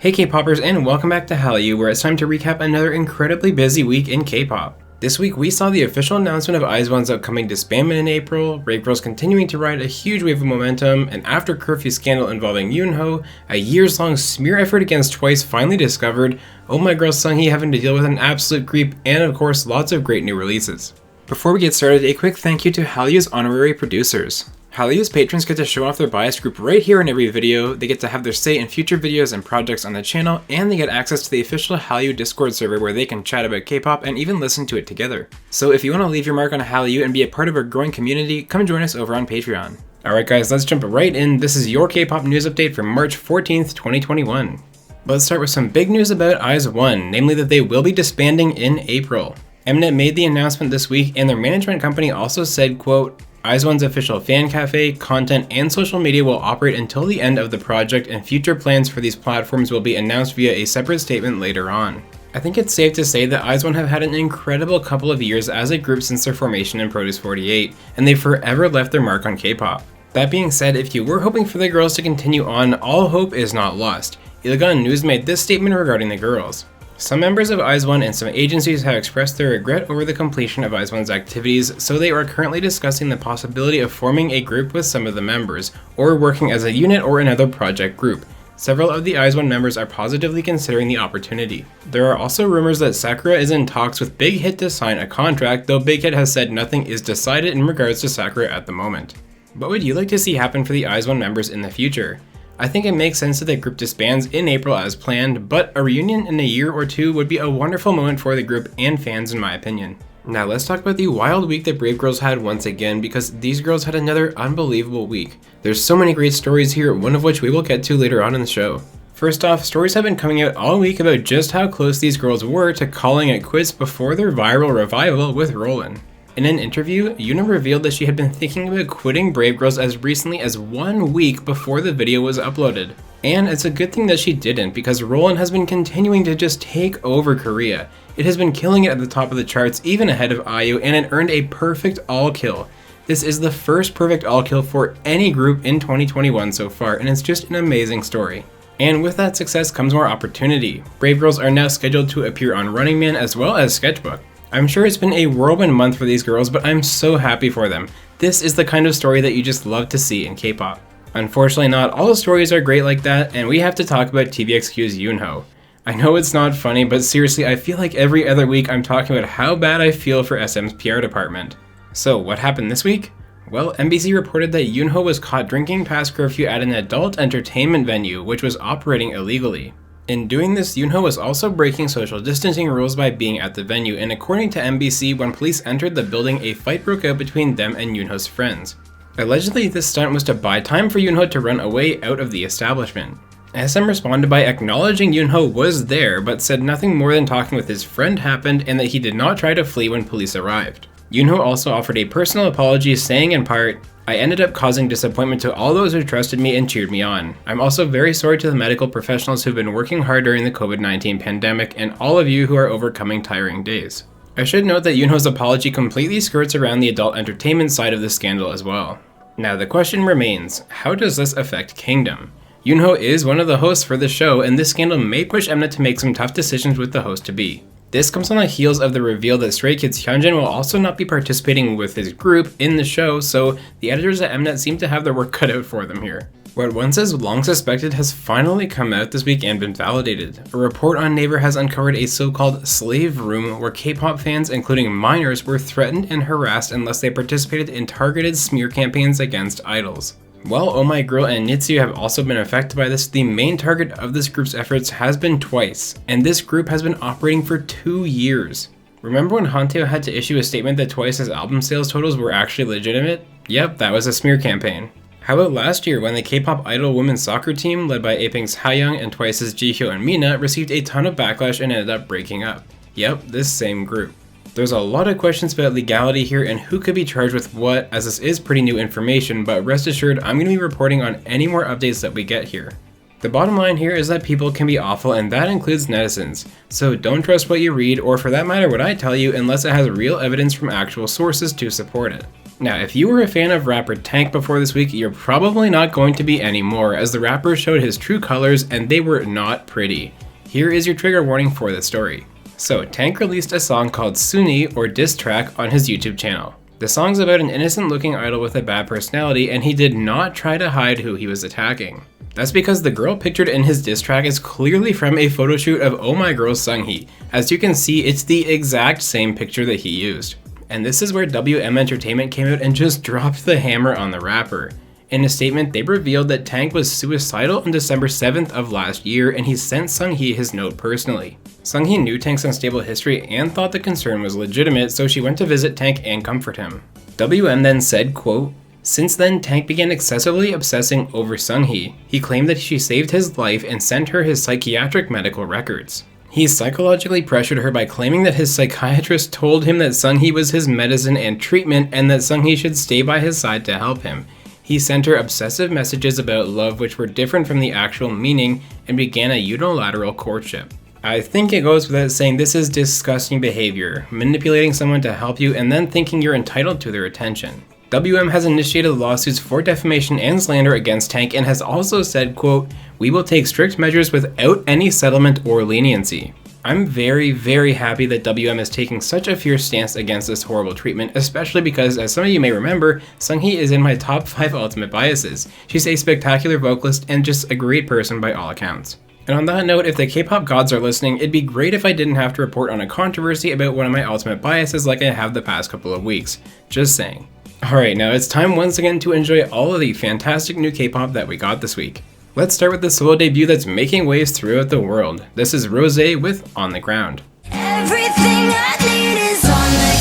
Hey K-popers, and welcome back to Hallyu, where it's time to recap another incredibly busy week in K-pop. This week we saw the official announcement of IZ*ONE's upcoming disbandment in April, Brave Girls continuing to ride a huge wave of momentum, and after Curfew scandal involving Yunho, a years-long smear effort against TWICE finally discovered, My Girl Seunghee having to deal with an absolute creep, and of course lots of great new releases. Before we get started, a quick thank you to Hallyu's honorary producers. Hallyu's patrons get to show off their bias group right here in every video, they get to have their say in future videos and projects on the channel, and they get access to the official Hallyu Discord server where they can chat about K-pop and even listen to it together. So if you want to leave your mark on Hallyu and be a part of our growing community, come join us over on Patreon. Alright guys, let's jump right in. This is your K-pop news update for March 14th, 2021. Let's start with some big news about IZ*ONE, namely that they will be disbanding in April. Mnet made the announcement this week, and their management company also said, quote, IZ*ONE's official fan cafe, content, and social media will operate until the end of the project, and future plans for these platforms will be announced via a separate statement later on. I think it's safe to say that IZ*ONE have had an incredible couple of years as a group since their formation in Produce 48, and they've forever left their mark on K-pop. That being said, if you were hoping for the girls to continue on, all hope is not lost. Ilgan News made this statement regarding the girls. Some members of IZ*ONE and some agencies have expressed their regret over the completion of IZ*ONE's activities, so they are currently discussing the possibility of forming a group with some of the members, or working as a unit or another project group. Several of the IZ*ONE members are positively considering the opportunity. There are also rumors that Sakura is in talks with Big Hit to sign a contract, though Big Hit has said nothing is decided in regards to Sakura at the moment. What would you like to see happen for the IZ*ONE members in the future? I think it makes sense that the group disbands in April as planned, but a reunion in a year or two would be a wonderful moment for the group and fans in my opinion. Now let's talk about the wild week that Brave Girls had once again, because these girls had another unbelievable week. There's so many great stories here, one of which we will get to later on in the show. First off, stories have been coming out all week about just how close these girls were to calling it quits before their viral revival with Rollin'. In an interview, Yunho revealed that she had been thinking about quitting Brave Girls as recently as 1 week before the video was uploaded. And it's a good thing that she didn't, because Rollin' has been continuing to just take over Korea. It has been killing it at the top of the charts, even ahead of IU, and it earned a perfect all-kill. This is the first perfect all-kill for any group in 2021 so far, and it's just an amazing story. And with that success comes more opportunity. Brave Girls are now scheduled to appear on Running Man as well as Sketchbook. I'm sure it's been a whirlwind month for these girls, but I'm so happy for them. This is the kind of story that you just love to see in K-pop. Unfortunately, not all stories are great like that, and we have to talk about TVXQ's Yunho. I know it's not funny, but seriously, I feel like every other week I'm talking about how bad I feel for SM's PR department. So what happened this week? Well, MBC reported that Yunho was caught drinking past curfew at an adult entertainment venue, which was operating illegally. In doing this, Yunho was also breaking social distancing rules by being at the venue, and according to MBC, when police entered the building, a fight broke out between them and Yunho's friends. Allegedly, this stunt was to buy time for Yunho to run away out of the establishment. SM responded by acknowledging Yunho was there, but said nothing more than talking with his friend happened and that he did not try to flee when police arrived. Yunho also offered a personal apology, saying in part, I ended up causing disappointment to all those who trusted me and cheered me on. I'm also very sorry to the medical professionals who've been working hard during the COVID-19 pandemic and all of you who are overcoming tiring days. I should note that Yunho's apology completely skirts around the adult entertainment side of the scandal as well. Now the question remains, how does this affect Kingdom? Yunho is one of the hosts for the show, and this scandal may push Mnet to make some tough decisions with the host-to-be. This comes on the heels of the reveal that Stray Kids Hyunjin will also not be participating with his group in the show, so the editors at Mnet seem to have their work cut out for them here. What once as long suspected has finally come out this week and been validated. A report on Naver has uncovered a so-called slave room where K-pop fans, including minors, were threatened and harassed unless they participated in targeted smear campaigns against idols. While Oh My Girl and Nitsu have also been affected by this, the main target of this group's efforts has been TWICE, and this group has been operating for 2 years. Remember when Hanteo had to issue a statement that TWICE's album sales totals were actually legitimate? Yep, that was a smear campaign. How about last year when the K-pop idol women's soccer team, led by Aping's Hayoung and TWICE's Jihyo and Mina, received a ton of backlash and ended up breaking up? Yep, this same group. There's a lot of questions about legality here and who could be charged with what, as this is pretty new information, but rest assured I'm going to be reporting on any more updates that we get here. The bottom line here is that people can be awful, and that includes netizens. So don't trust what you read, or for that matter what I tell you, unless it has real evidence from actual sources to support it. Now, if you were a fan of rapper Tank before this week, you're probably not going to be anymore, as the rapper showed his true colors and they were not pretty. Here is your trigger warning for the story. So, Tank released a song called Seunghee, or diss track, on his YouTube channel. The song's about an innocent looking idol with a bad personality, and he did not try to hide who he was attacking. That's because the girl pictured in his diss track is clearly from a photo shoot of Oh My Girl Seunghee. As you can see, it's the exact same picture that he used. And this is where WM Entertainment came out and just dropped the hammer on the rapper. In a statement, they revealed that Tank was suicidal on December 7th of last year, and he sent Seunghee his note personally. Seunghee knew Tank's unstable history and thought the concern was legitimate, so she went to visit Tank and comfort him. WM then said, quote, "Since then, Tank began excessively obsessing over Seunghee. He claimed that she saved his life and sent her his psychiatric medical records. He psychologically pressured her by claiming that his psychiatrist told him that Seunghee was his medicine and treatment and that Seunghee should stay by his side to help him. He sent her obsessive messages about love which were different from the actual meaning and began a unilateral courtship." I think it goes without saying this is disgusting behavior, manipulating someone to help you and then thinking you're entitled to their attention. WM has initiated lawsuits for defamation and slander against Tank and has also said, quote, "We will take strict measures without any settlement or leniency." I'm very, very happy that WM is taking such a fierce stance against this horrible treatment, especially because, as some of you may remember, Seunghee is in my top 5 ultimate biases. She's a spectacular vocalist and just a great person by all accounts. And on that note, if the K-pop gods are listening, it'd be great if I didn't have to report on a controversy about one of my ultimate biases like I have the past couple of weeks. Just saying. Alright, now it's time once again to enjoy all of the fantastic new K-pop that we got this week. Let's start with the solo debut that's making waves throughout the world. This is Rosé with On the Ground. Everything I need is on the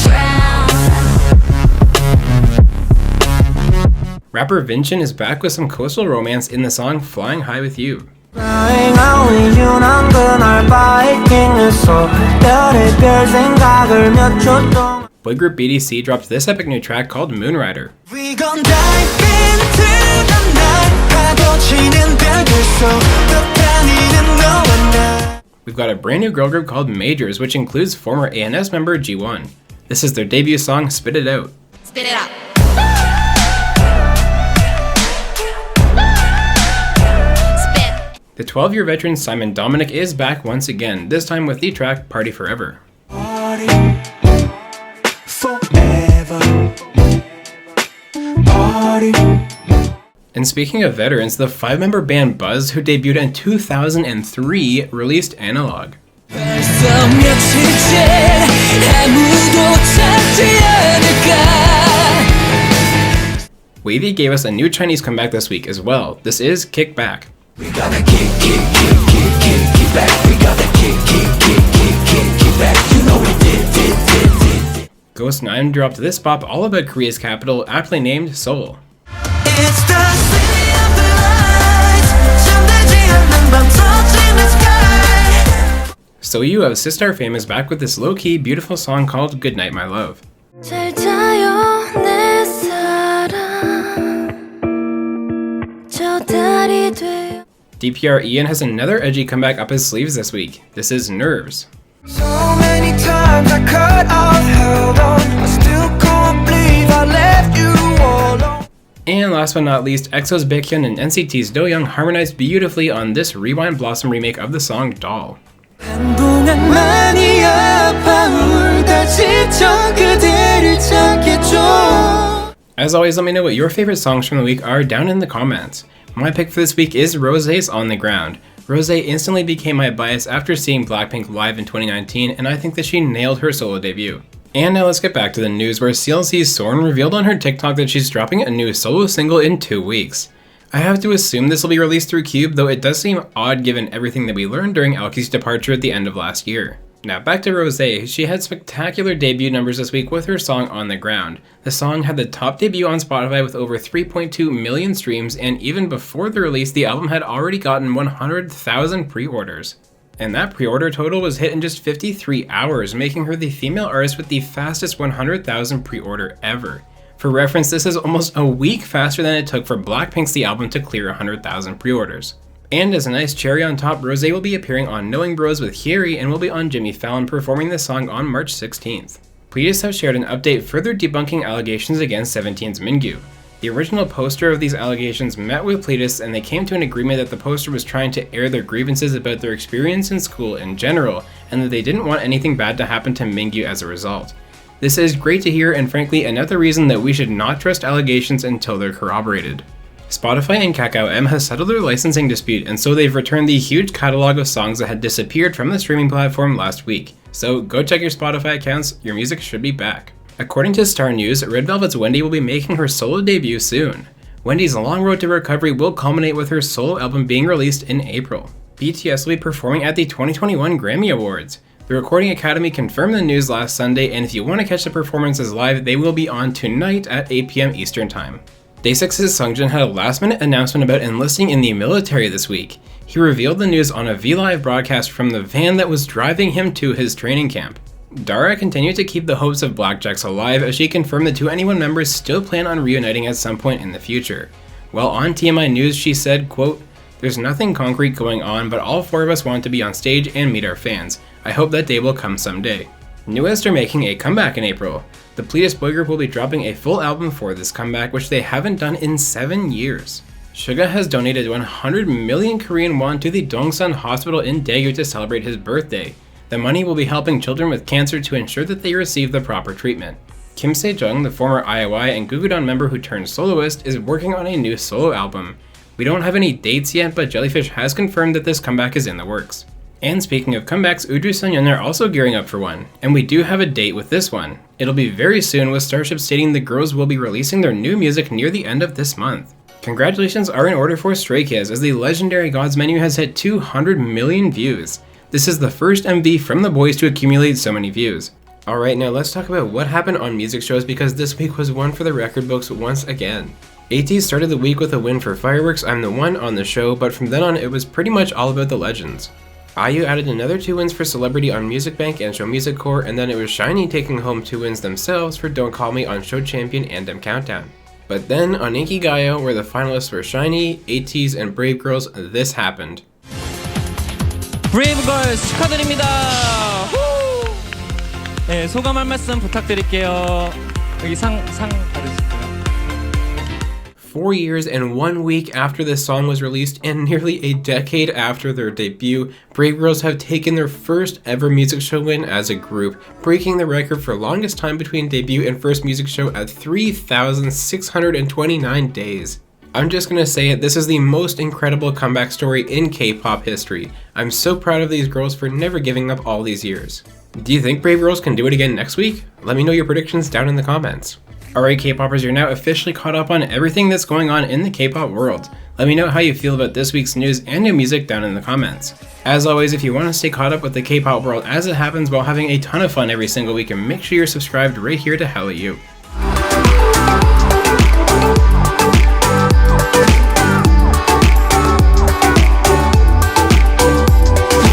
ground. Rapper Vincent is back with some coastal romance in the song Flying High With You. Boy group BDC dropped this epic new track called Moonrider. We've got a brand new girl group called Majors, which includes former ANS member G1. This is their debut song, Spit It Out. Spit it out. The 12-year veteran Simon Dominic is back once again, this time with the track Party Forever. Party forever. Party. And speaking of veterans, the 5-member band Buzz, who debuted in 2003, released Analog. Wavy gave us a new Chinese comeback this week as well. This is Kick Back. We gotta kick back. We gotta kick back. You know we did. Ghost 9 dropped this bop all about Korea's capital, aptly named Seoul. It's the city of the lights. Touching the sky. Soyu of Sistar fame is back with this low-key, beautiful song called Goodnight My Love. 잘 자요 내 사랑 저 달이 돼요. DPR Ian has another edgy comeback up his sleeves this week. This is Nerves. So many times I cut off, held on. I still can't believe I left you all alone. And last but not least, EXO's Baekhyun and NCT's Doyoung harmonized beautifully on this Rewind Blossom remake of the song Doll. 한동안 많이 아파 울다 지쳐 그대를 찾겠죠. As always, let me know what your favorite songs from the week are down in the comments. My pick for this week is Rosé's On the Ground. Rosé instantly became my bias after seeing Blackpink live in 2019, and I think that she nailed her solo debut. And now let's get back to the news, where CLC's Soren revealed on her TikTok that she's dropping a new solo single in 2 weeks. I have to assume this will be released through Cube, though it does seem odd given everything that we learned during Aoki's departure at the end of last year. Now back to Rosé. She had spectacular debut numbers this week with her song On the Ground. The song had the top debut on Spotify with over 3.2 million streams, and even before the release, the album had already gotten 100,000 pre-orders. And that pre-order total was hit in just 53 hours, making her the female artist with the fastest 100,000 pre-order ever. For reference, this is almost a week faster than it took for Blackpink's The Album to clear 100,000 pre-orders. And as a nice cherry on top, Rose will be appearing on Knowing Bros with Hyeri and will be on Jimmy Fallon performing the song on March 16th. Pledis have shared an update further debunking allegations against 17's Mingyu. The original poster of these allegations met with Pledis and they came to an agreement that the poster was trying to air their grievances about their experience in school in general, and that they didn't want anything bad to happen to Mingyu as a result. This is great to hear and frankly another reason that we should not trust allegations until they're corroborated. Spotify and Kakao M has settled their licensing dispute, and so they've returned the huge catalog of songs that had disappeared from the streaming platform last week. So go check your Spotify accounts, your music should be back. According to Star News, Red Velvet's Wendy will be making her solo debut soon. Wendy's long road to recovery will culminate with her solo album being released in April. BTS will be performing at the 2021 Grammy Awards. The Recording Academy confirmed the news last Sunday, and if you want to catch the performances live, they will be on tonight at 8 PM Eastern Time. Day6's Seungjin had a last-minute announcement about enlisting in the military this week. He revealed the news on a V-Live broadcast from the van that was driving him to his training camp. Dara continued to keep the hopes of Blackjacks alive as she confirmed the 2NE1 members still plan on reuniting at some point in the future. While on TMI News, she said, quote, "There's nothing concrete going on, but all four of us want to be on stage and meet our fans. I hope that day will come someday." Newest are making a comeback in April. The Pledis boy group will be dropping a full album for this comeback, which they haven't done in 7 years. Suga has donated 100 million Korean won to the Dongsan Hospital in Daegu to celebrate his birthday. The money will be helping children with cancer to ensure that they receive the proper treatment. Kim Se-jung, the former IOI and Gugudan member who turned soloist, is working on a new solo album. We don't have any dates yet, but Jellyfish has confirmed that this comeback is in the works. And speaking of comebacks, Udru Sunyeon are also gearing up for one, and we do have a date with this one. It'll be very soon, with Starship stating the girls will be releasing their new music near the end of this month. Congratulations are in order for Stray Kids, as the legendary God's Menu has hit 200 million views. This is the first MV from the boys to accumulate so many views. Alright, now let's talk about what happened on music shows, because this week was one for the record books once again. AT started the week with a win for Fireworks I'm the One on the show, but from then on it was pretty much all about the legends. IU added another 2 wins for Celebrity on Music Bank and Show Music Core, and then it was SHINee taking home 2 wins themselves for Don't Call Me on Show Champion and M Countdown. But then on Inkigayo, where the finalists were SHINee, ATEEZ, and Brave Girls, this happened. Brave Girls 축하드립니다. 네, 소감 한 말씀 부탁드릴게요. 여기 상 받으실게요. 4 years and 1 week after this song was released, and nearly a decade after their debut, Brave Girls have taken their first ever music show win as a group, breaking the record for longest time between debut and first music show at 3,629 days. I'm just gonna say it, this is the most incredible comeback story in K-pop history. I'm so proud of these girls for never giving up all these years. Do you think Brave Girls can do it again next week? Let me know your predictions down in the comments. Alright K-popers, you're now officially caught up on everything that's going on in the K-pop world. Let me know how you feel about this week's news and new music down in the comments. As always, if you want to stay caught up with the K-pop world as it happens while having a ton of fun every single week, and make sure you're subscribed right here to Hallyu.